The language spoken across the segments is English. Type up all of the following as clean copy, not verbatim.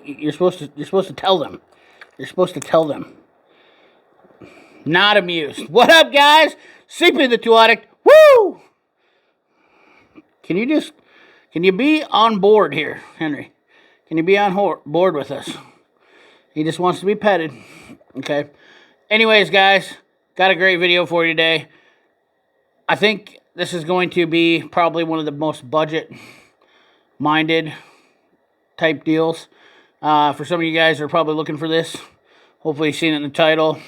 You're supposed to tell them. You're supposed to tell them. Not amused. What up, guys? CP the 2 Addict. Woo! Can you be on board here, Henry? Can you be on board with us? He just wants to be petted. Okay. Anyways, guys, got a great video for you today. I think this is going to be probably one of the most budget-minded type deals. For some of you guys who are probably looking for this, hopefully you've seen it in the title.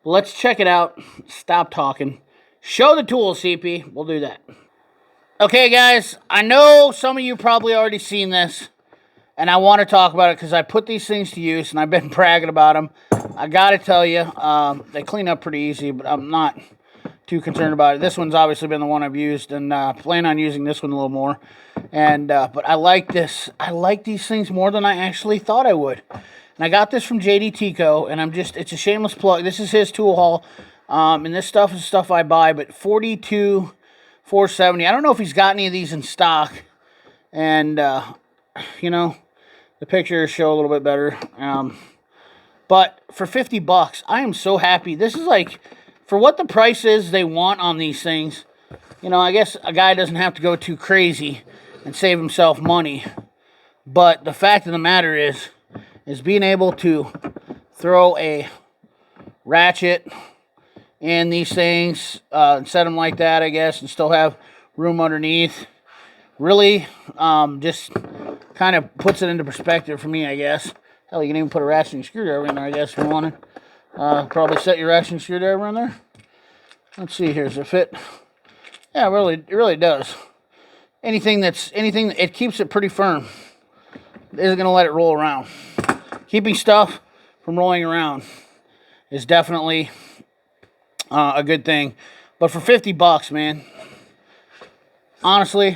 Let's check it out. Stop talking. Show the tools, CP. We'll do that. Okay, guys, I know some of you probably already seen this, and I want to talk about it because I put these things to use, and I've been bragging about them. I got to tell you, they clean up pretty easy, but I'm not too concerned about it. This one's obviously been the one I've used, and plan on using this one a little more. And but I like this. I like these things more than I actually thought I would. And I got this from Jdtco, and it's a shameless plug. This is his tool haul, and this stuff is stuff I buy, but $42,470. I don't know if he's got any of these in stock, and you know, the pictures show a little bit better. But for $50, I am so happy. This is like, for what the price is they want on these things, you know, I guess a guy doesn't have to go too crazy and save himself money. But the fact of the matter is being able to throw a ratchet in these things, and set them like that, I guess, and still have room underneath, really just kind of puts it into perspective for me, I guess. Hell, you can even put a ratcheting screwdriver in there, I guess, if you wanted. Probably set your ratcheting screwdriver in there. Let's see here, does it fit? Yeah, it really does. Anything, it keeps it pretty firm. It isn't going to let it roll around. Keeping stuff from rolling around is definitely a good thing. But for $50, man, honestly,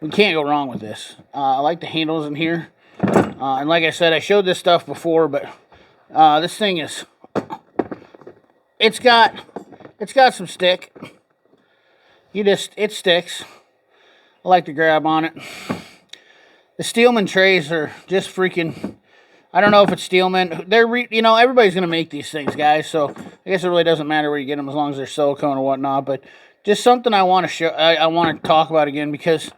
we can't go wrong with this. I like the handles in here. And like I said, I showed this stuff before, but this thing is, it's got some stick. It sticks. I like to grab on it. The Steelman trays are just freaking, I don't know if it's Steelman. You know, everybody's going to make these things, guys, so I guess it really doesn't matter where you get them as long as they're silicone or whatnot, but just something I want to show, I want to talk about again, because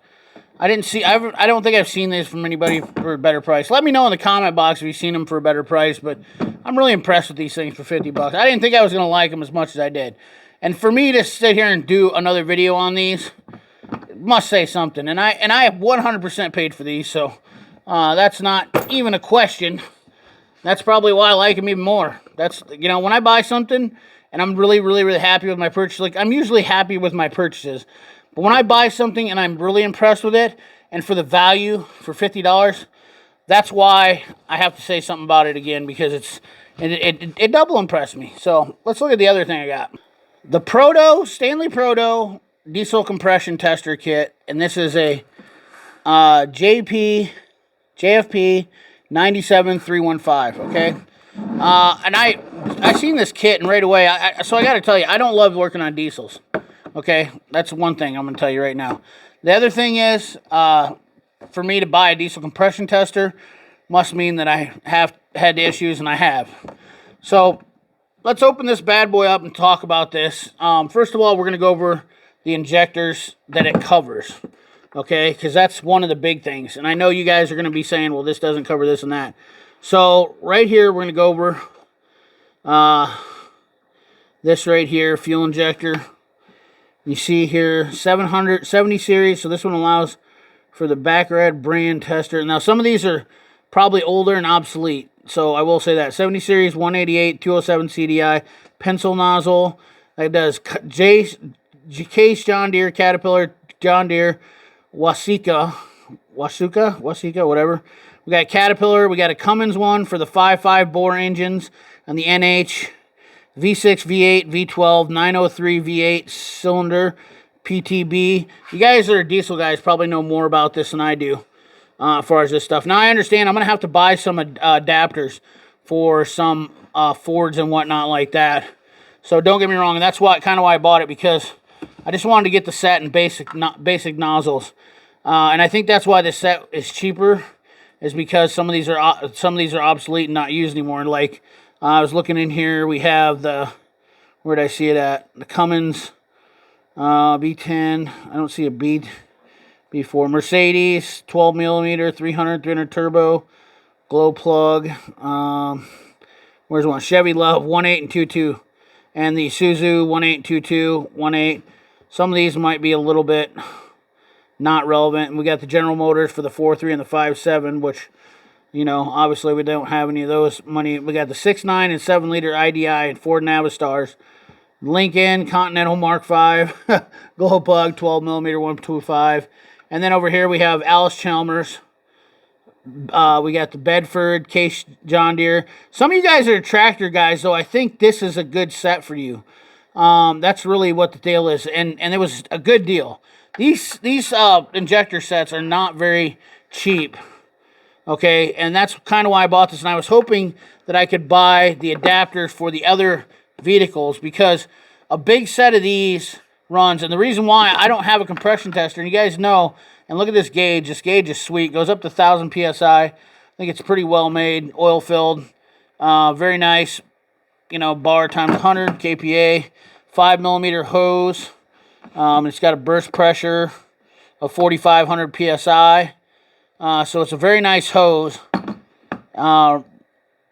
I don't think I've seen these from anybody for a better price. Let me know in the comment box if you've seen them for a better price, but I'm really impressed with these things for $50. I didn't think I was going to like them as much as I did. And for me to sit here and do another video on these, must say something. And I have 100% paid for these, so that's not even a question. That's probably why I like them even more. That's, you know, when I buy something and I'm really, really, really happy with my purchase, like, I'm usually happy with my purchases. But when I buy something and I'm really impressed with it, and for the value, for $50, that's why I have to say something about it again, because it double impressed me. So let's look at the other thing I got. The Proto, Stanley Proto diesel compression tester kit, and this is a JFP 97315, okay? And I seen this kit, and right away, so I got to tell you, I don't love working on diesels. Okay, that's one thing I'm going to tell you right now. The other thing is, for me to buy a diesel compression tester must mean that I have had issues, and I have. So let's open this bad boy up and talk about this. First of all, we're going to go over the injectors that it covers. Okay, because that's one of the big things. And I know you guys are going to be saying, well, this doesn't cover this and that. So right here, we're going to go over this right here, fuel injector. You see here, 770 series, so this one allows for the Baccarat brand tester. Now, some of these are probably older and obsolete, so I will say that. 70 series, 188, 207 CDI, pencil nozzle. That does Case, John Deere, Caterpillar, John Deere, Wasuka, whatever. We got Caterpillar, we got a Cummins one for the 5.5 bore engines, and the NH. V6, V8, V12, 903 V8 cylinder, PTB. You guys that are diesel guys probably know more about this than I do as far as this stuff. Now, I understand I'm going to have to buy some adapters for some Fords and whatnot like that. So don't get me wrong, and that's kind of why I bought it, because I just wanted to get the set in basic nozzles. And I think that's why this set is cheaper, is because some of these are obsolete and not used anymore. Like I was looking in here, we have the, where did I see it at? The Cummins B10. I don't see a B4. Mercedes 12 millimeter 300 turbo glow plug. Where's one? Chevy Love 1.8 and 2.2, and the Isuzu 1.8 and 2.2 1.8. Some of these might be a little bit not relevant. And we got the General Motors for the 4.3 and the 5.7, which, you know, obviously we don't have any of those money. We got the 6.9 and 7-liter IDI and Ford Navistars. Lincoln Continental Mark V, glow plug, 12 millimeter 1.25. And then over here we have Alice Chalmers. We got the Bedford Case John Deere. Some of you guys are tractor guys, though. I think this is a good set for you. That's really what the deal is, and it was a good deal. These injector sets are not very cheap, okay, and that's kind of why I bought this. And I was hoping that I could buy the adapters for the other vehicles, because a big set of these runs, and the reason why I don't have a compression tester, and you guys know, and look at this gauge. This gauge is sweet. Goes up to 1,000 psi. I think it's pretty well made, oil filled, very nice. You know, bar times 100 kPa, 5 millimeter hose. It's got a burst pressure of 4,500 psi. So it's a very nice hose.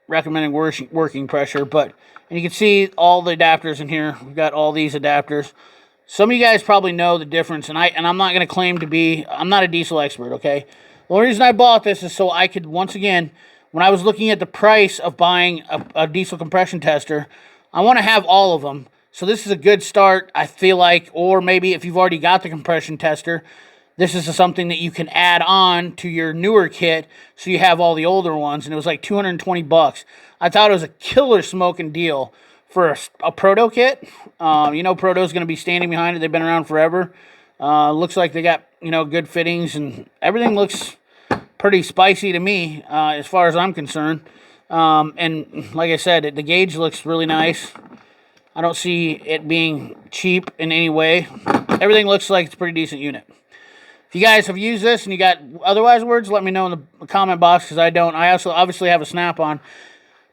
Recommending working pressure, and you can see all the adapters in here. We've got all these adapters. Some of you guys probably know the difference, and I'm not going to claim to be. I'm not a diesel expert, okay? The only reason I bought this is so I could, once again, when I was looking at the price of buying a diesel compression tester, I want to have all of them. So this is a good start, I feel like, or maybe if you've already got the compression tester, this is something that you can add on to your newer kit so you have all the older ones, and it was like 220 bucks. I thought it was a killer smoking deal for a Proto kit. You know, Proto's going to be standing behind it. They've been around forever. Looks like they got, you know, good fittings, and everything looks pretty spicy to me as far as I'm concerned. And like I said, the gauge looks really nice. I don't see it being cheap in any way. Everything looks like it's a pretty decent unit. If you guys have used this and you got otherwise words, let me know in the comment box, because I don't. I also obviously have a snap-on.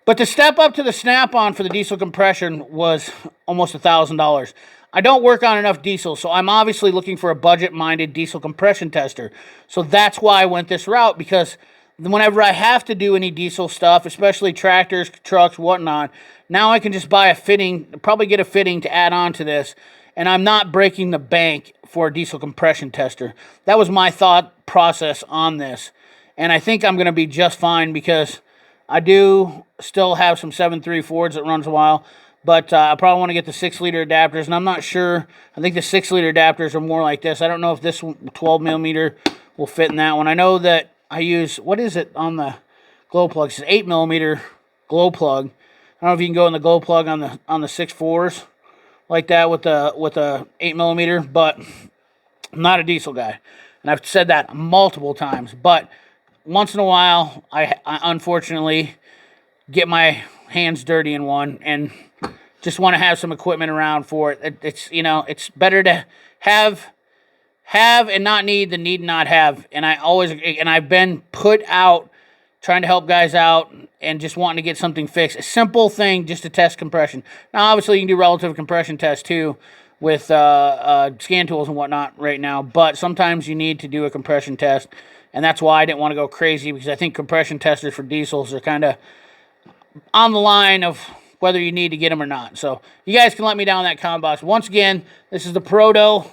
But the step up to the snap-on for the diesel compression was almost $1,000. I don't work on enough diesel, so I'm obviously looking for a budget-minded diesel compression tester. So that's why I went this route, because whenever I have to do any diesel stuff, especially tractors, trucks, whatnot, now I can just buy a fitting, probably get a fitting to add on to this, and I'm not breaking the bank for a diesel compression tester. That was my thought process on this. And I think I'm going to be just fine, because I do still have some 7.3 Fords that runs a while, but I probably want to get the 6-liter adapters, and I'm not sure. I think the 6-liter adapters are more like this. I don't know if this 12 millimeter will fit in that one. I know that I use, what is it on the glow plug? It's an 8 millimeter glow plug. I don't know if you can go in the glow plug on the 6.4s like that with a 8 millimeter, but I'm not a diesel guy, and I've said that multiple times. But once in a while, I unfortunately get my hands dirty in one, and just want to have some equipment around for it. It's, you know, it's better to have and not need than need and not have. And I've been put out trying to help guys out and just wanting to get something fixed. A simple thing just to test compression. Now, obviously, you can do relative compression tests too with scan tools and whatnot right now, but sometimes you need to do a compression test, and that's why I didn't want to go crazy, because I think compression testers for diesels are kind of on the line of whether you need to get them or not. So you guys can let me down in that comment box. Once again, this is the Proto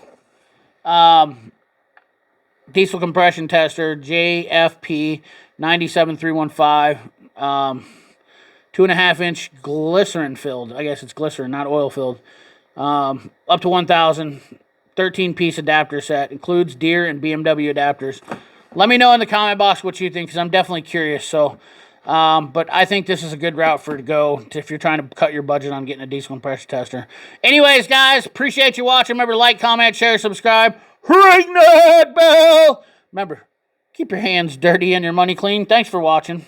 diesel compression tester, JFP 97315, 2.5-inch glycerin filled. I guess it's glycerin, not oil filled. Up to 1,000, 13-piece adapter set, includes Deere and BMW adapters. Let me know in the comment box what you think, because I'm definitely curious. So, but I think this is a good route to go if you're trying to cut your budget on getting a diesel compression tester. Anyways, guys, appreciate you watching. Remember, like, comment, share, subscribe. Ring that bell. Remember, keep your hands dirty and your money clean. Thanks for watching.